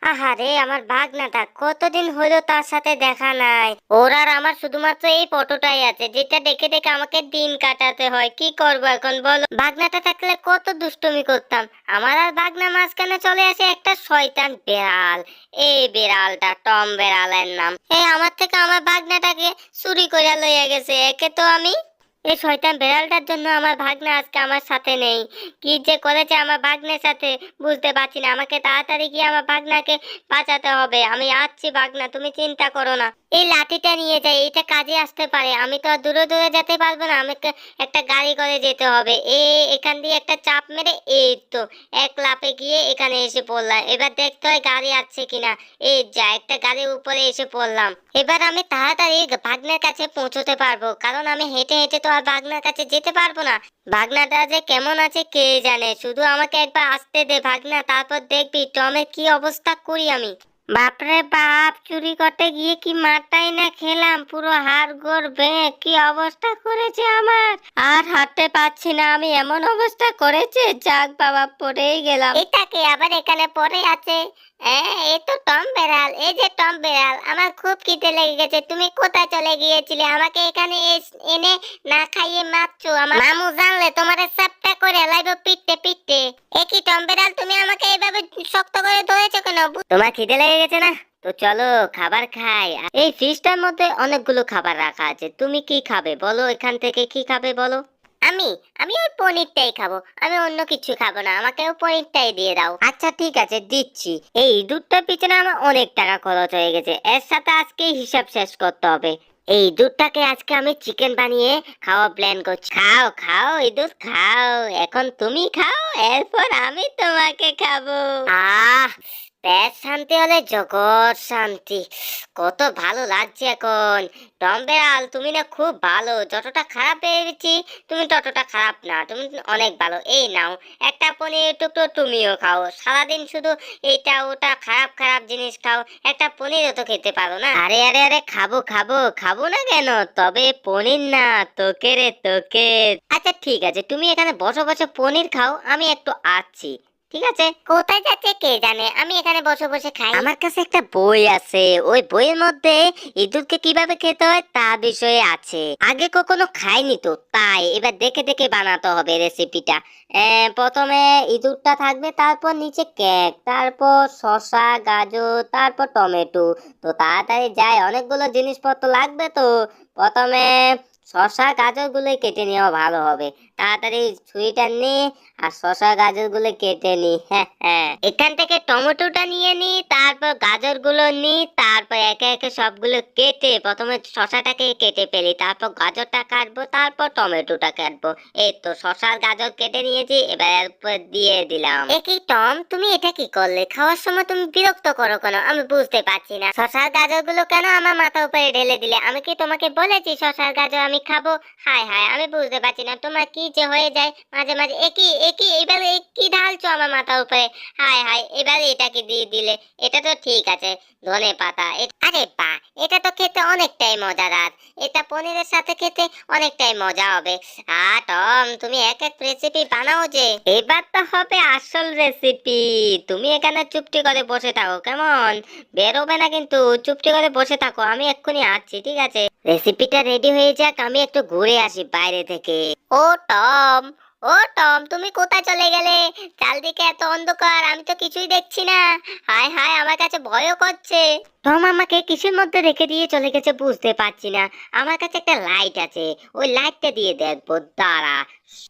আহারে, আমার ভাগনাটা কতদিন হলো তার সাথে দেখা নাই। ওর আর আমার শুধুমাত্র এই ফটোটাই আছে, যেটা দেখে দেখে আমাকে দিন কাটাতে হয়। কি করবো এখন বলো? ভাগনাটা থাকলে কত দুষ্টুমি করতাম। আমার আর ভাগনা মাঝখানে চলে আসে একটা শয়তান বেড়াল। এই বেড়ালটা টম বেড়ালের নাম। আমার থেকে আমার ভাগনাটাকে চুরি করে লইয়া গেছে। একে তো আমি, এই শয়তান বেড়ালটার জন্য আমার ভাগ্না আজকে আমার সাথে নেই। কি যে করেছে আমার ভাগ্নের সাথে বুঝতে পারছি না। আমাকে তাড়াতাড়ি গিয়ে আমার ভাগ্নাকে বাঁচাতে হবে। আমি আসছি ভাগ্না, তুমি চিন্তা করো না। এই লাঠিটা নিয়ে যাই, এটা কাজে আসতে পারে। আমি তো আর দূরে দূরে যেতে পারবো না, আমাকে একটা গাড়ি করে যেতে হবে। এখান দিয়ে একটা চাপ মেরে এই তো এক লাফে গিয়ে এখানে এসে পড়লাম। এবার দেখতে হয় গাড়ি আছে কিনা। এই যা, একটা গাড়ির উপরে এসে পড়লাম। এবার আমি তাড়াতাড়ি ভাগ্নের কাছে পৌঁছতে পারবো, কারণ আমি হেঁটে হেঁটে তো আর ভাগ্নার কাছে যেতে পারবো না। ভাগ্নাটা যে কেমন আছে কে জানে। শুধু আমাকে একবার আসতে দে ভাগ্না, তারপর দেখবি টমের কি অবস্থা করি আমি। বাপরে বাপ, চুরি করতে গিয়ে কি মারটাই না খেলাম। পুরো হাড় গোড় ভেঙে কি অবস্থা করেছে আমার। আর হাঁটতে পারছি না আমি, এমন অবস্থা করেছে। যাক বাবা, পড়েই গেলাম। এটাকে আবার এখানে পড়ে আছে। এই তো টম বেড়াল। এই যে টম বেড়াল, আমার খুব খিদে লেগে গেছে। তুমি কোথায় চলে গিয়েছিলে? আমাকে এখানে এনে না খাইয়ে মারছো। আমার মামু জানলে তোমারে সাপটা করে লাইবো পিটতে পিটতে। কি টম বেড়াল, তুমি আমাকে এইভাবে শক্ত করে ধরেছো কেন? তোমার খিদে লেগে গেছে না? তো চলো খাবার খাই। এই ফ্রিজটার মধ্যে অনেকগুলো খাবার রাখা আছে। তুমি কি খাবে বলো? এখান থেকে কি খাবে বলো? আমি আমি ওই পনিরটাই খাবো। আমি অন্য কিছু খাবো না, আমাকে ওই পনিরটাই দিয়ে দাও। আচ্ছা ঠিক আছে, দিচ্ছি। এই দুধটার পিছনে আমার অনেক টাকা খরচ হয়ে গেছে, এর সাথে আজকে হিসাব শেষ করতে হবে। এই দুধটাকে আজকে আমি চিকেন বানিয়ে খাওয়া প্ল্যান করছি। খাও খাও, এই দুধ খাও। এখন তুমি খাও, এরপর আমি তোমাকে খাবো। আহ, পেট শান্তি হলে জগৎ শান্তি। কত ভালো লাগছে এখন। টম বেড়াল, তুমি না খুব ভালো। যতটা খারাপ ভেবেছি তুমি ততটা খারাপ না, তুমি অনেক ভালো। এই নাও একটা পনির টুকরো, তুমিও খাও। সারাদিন শুধু এইটা ওটা খারাপ খারাপ জিনিস খাও, একটা পনিরও তো খেতে পারো না। আরে আরে আরে, খাবো খাবো, খাবো না কেন? তবে পনির না, তোকে রে তোকে। আচ্ছা ঠিক আছে, তুমি এখানে বসে বসে পনির খাও, আমি একটু আসছি। ঠিক আছে, কোথায় যাচ্ছে কে জানে। আমি এখানে বসে বসে খাই। আমার কাছে একটা বই আছে, ওই বইয়ের মধ্যে ইঁদুরকে কিভাবে খেতে হয় তা বিষয়ে আছে। আগে কখনো খাইনি তো, তাই এবার দেখে দেখে বানাতে হবে রেসিপিটা। প্রথমে ইঁদুরটা থাকবে, তারপর নিচে কেক, তারপর শসা, গাজর, তারপর টমেটো। তো তাড়াতাড়ি যাই, অনেকগুলো জিনিসপত্র লাগবে তো। প্রথমে শসা গাজর গুলো কেটে নেওয়া ভালো হবে। তাড়াতাড়ি ছুরিটা নিয়ে আর শসা গাজর গুলো কেটে নি। হ্যাঁ হ্যাঁ, এখান থেকে টমেটোটা নিয়ে নি, তারপর গাজর গুলো নি, তারপর একে একে সবগুলো কেটে প্রথমে শসাটাকে কেটে ফেলি, তারপর গাজরটা কাটবো, তারপর টমেটোটা কাটবো। এই তো শসার গাজর কেটে নিয়েছি, এবার এর উপর দিয়ে দিলাম। কি টম, তুমি এটা কি করলে? খাওয়ার সময় তুমি বিরক্ত করো কেন? আমি বুঝতে পারছি না। শসার গাজর গুলো কেন আমার মাথার উপরে ঢেলে দিলে? আমি কি তোমাকে বলেছি শসার গাজর আমি খাবো? হায় হায়, আমি বুঝতে পারছি না তোমার কি যে হয়ে যায় মাঝে মাঝে। একই এবারে কি ঢালছো আমার মাথার উপরে? হায় হায়, এবারে এটাকে দিয়ে দিলে। এটা তো ঠিক আছে, ধনে পাতা। আরে বাহ, এটা তো খেতে অনেকটাই মজাদার। এটা পনিরের সাথে খেতে অনেকটাই মজা হবে। টম, তুমি এক এক রেসিপি বানাও যে। এবার তো হবে আসল রেসিপি। তুমি এখানে চুপটি করে বসে থাকো কেমন? বেরোবে না কিন্তু, চুপটি করে বসে থাকো, আমি এক্ষুনি আসছি। ঠিক আছে, রেসিপিটা রেডি হয়ে যাক, আমি একটু ঘুরে আসি বাইরে থেকে। ও টম, ও টম, তুমি কোথায় চলে গেলে? চারদিকে এত অন্ধকার, আমি তো কিছুই দেখছি না। হায় হায়, আমার কাছে ভয়ও করছে। টম আমাকে কিসের মধ্যে রেখে দিয়ে চলে গেছে বুঝতে পারছি না। আমার কাছে একটা লাইট আছে, ওই লাইটটা দিয়ে দেখবো। দাঁড়া,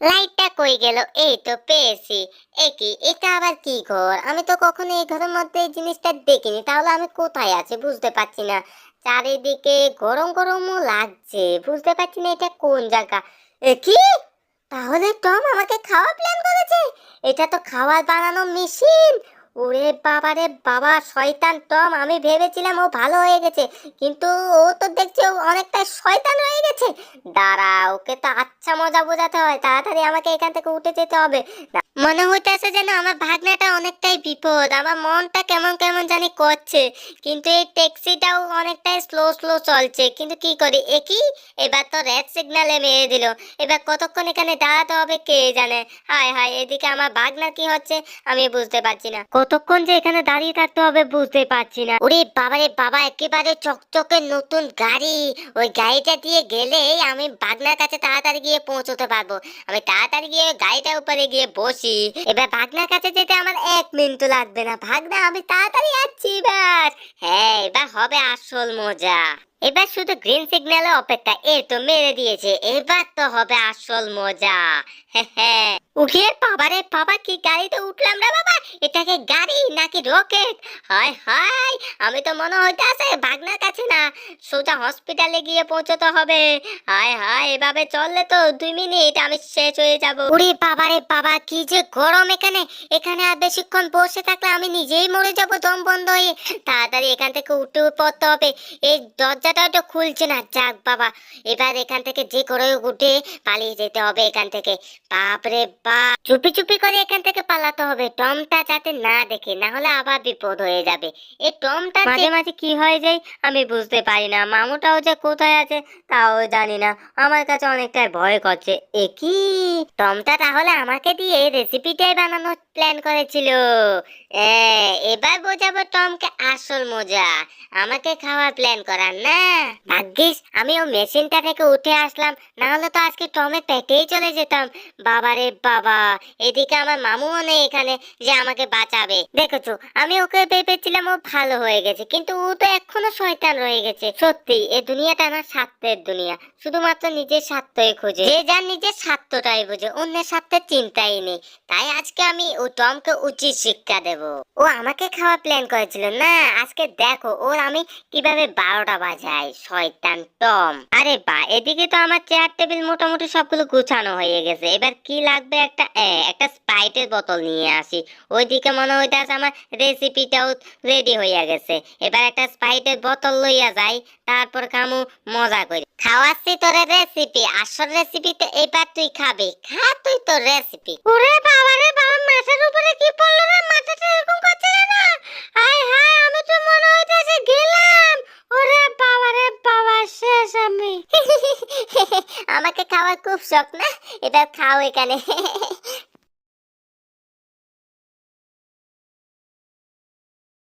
লাইটটা কই গেল? এই তো পেয়েছি। এটা আবার কি ঘর? আমি তো কখনো এই ঘরের মধ্যে এই জিনিসটা দেখিনি, তাহলে আমি কোথায় আছি বুঝতে পারছি না। চারিদিকে গরম গরমও লাগছে, বুঝতে পারছি না এটা কোন জায়গা। কি, তাহলে টম আমাকে খাওয়া প্ল্যান করেছে? এটা তো খাবার বানানো মেশিন। ওরে বাবা রে বাবা, শয়তান টম। আমি ভেবেছিলাম ও ভালো হয়ে গেছে, কিন্তু ও তো দেখছি ও অনেকটা শয়তান হয়ে গেছে। দাঁড়া, ওকে তো আচ্ছা মজা বোঝাতে হয়। তাড়াতাড়ি আমাকে এখান থেকে উঠে যেতে হবে। মনে হইতেছে যেন আমার ভাগনাটা অনেকটাই বিপদ, আমার মনটা কেমন কেমন জানি করছে, কিন্তু এই ট্যাক্সিটাও অনেকটাই স্লো স্লো চলছে, কিন্তু কি করি একই, এবার তো রেড সিগন্যালে মেরে দিল, এবার কতক্ষণ এখানে দাঁড়াতে হবে কে জানে। হায় হায়, এদিকে আমার ভাগনার কি হচ্ছে আমি বুঝতে পারছি না, কতক্ষণ যে এখানে দাঁড়িয়ে থাকতে হবে বুঝতে পারছি না। ওরে বাবারে বাবা, একেবারে চকচকে নতুন গাড়ি, ওই গাড়িটা দিয়ে গেলেই আমি ভাগনার কাছে তাড়াতাড়ি গিয়ে পৌঁছতে পারবো। আমি তাড়াতাড়ি গিয়ে গাড়িটার উপরে গিয়ে বসি, এবার ভাগনার কাছে যেতে আমার 1 মিনিটও লাগবে না। ভাগনা আমি তাড়াতাড়ি যাচ্ছি এবার। হ্যাঁ, এবার হবে আসল মজা। এবার শুধু গ্রিন সিগন্যালে অপেক্ষা, এই তো মেরে দিয়েছে, এবার তো হবে আসল মজা। হ্যাঁ, উঠে বাবারে বাবা, কি গাড়িতে উঠলাম রে বাবা, এটাকে গাড়ি নাকি রকেট? হায় হায়, আমি তো মনে হইতাছে ভাগনার কাছে না, সোজা হসপিটালে গিয়ে পৌঁছতে হবে। হায় হায়, এভাবে চললে তো 2 মিনিট আমি শেষ হয়ে যাব। ওরে বাবারে বাবা, কি যে গরম এখানে, এখানে আর বেশিক্ষণ বসে থাকলে আমি নিজেই মরে যাব দম বন্ধ হয়ে। তাড়াতাড়ি এখান থেকে উঠে পড়তে হবে, এই দরজাটা তো খুলছে না। যাক বাবা, এবার এখান থেকে যে করে উঠে পালিয়ে যেতে হবে এখান থেকে। বাপরে বাপ, চুপি চুপি করে এখান থেকে পালাতে হবে, টমটা যাতে না দেখে, না হলে আবার বিপদ হয়ে যাবে। এই টমটা মাঝে মাঝে কি হয়ে যায় আমি বুঝতে পারি না, মামুটাও যে কোথায় আছে তাও জানি না, আমার কাছে অনেকটাই ভয় করছে। এ কি, টমটা তাহলে আমাকে দিয়ে রেসিপিটাই বানানোর প্ল্যান করেছিল। এবার বোঝাবো টমকে আসল মজা, আমাকে খাওয়ার প্ল্যান করার না। ভাগ্যিস আমি ও মেশিনটা থেকে উঠে আসলাম, না হলে তো আজকে টমের পেটেই চলে যেতাম। বাবারে বাবা, এদিকে আমার মামুও নেই এখানে যে আমাকে বাঁচাবে। দেখেছো, আমি ওকে ভেবেছিলাম ও ভালো হয়ে গেছে, কিন্তু ও তো এখনো শয়তান রয়ে গেছে। সত্যি এই দুনিয়াটা না স্বার্থের দুনিয়া, শুধুমাত্র নিজের স্বার্থই খোঁজে, যে যার নিজের স্বার্থটাই বোঝে, অন্যের স্বার্থের চিন্তাই নেই। তাই আজকে আমি ও টমকে উচিত শিক্ষা দেব। ও আমাকে খাওয়া প্ল্যান করেছিল না, আজকে দেখো ওর আমি কিভাবে 12টা বাজাই, শয়তান টম। আরে বা, এদিকে তো আমার চেয়ার টেবিল মোটামুটি সবগুলো গুছানো হয়ে গেছে, এবার কি লাগবে, একটা স্প্রাইটের বোতল নিয়ে আসি। ওইদিকে মনে হইতাছে আমার রেসিপিটাও রেডি হইয়া গেছে, এবার একটা স্প্রাইটের বোতল লইয়া যাই, তারপর কামু মজা করি। খাওয়াচ্ছি তোরে রেসিপি, আসল রেসিপি তো এবার তুই খাবি, খা তুই তোর রেসিপি। ওরে বাবা রে বাবা, মাথার উপরে কি পড়লো রে, মাথাটা এরকম করছে না। হায় হায়, আমি তো মনে হইতাছে গেলাম। ওরে বাবা রে বাবা, শেষ আমি। আমাকে খাওয়ার খুব শখ না, এবার খাও এখানে।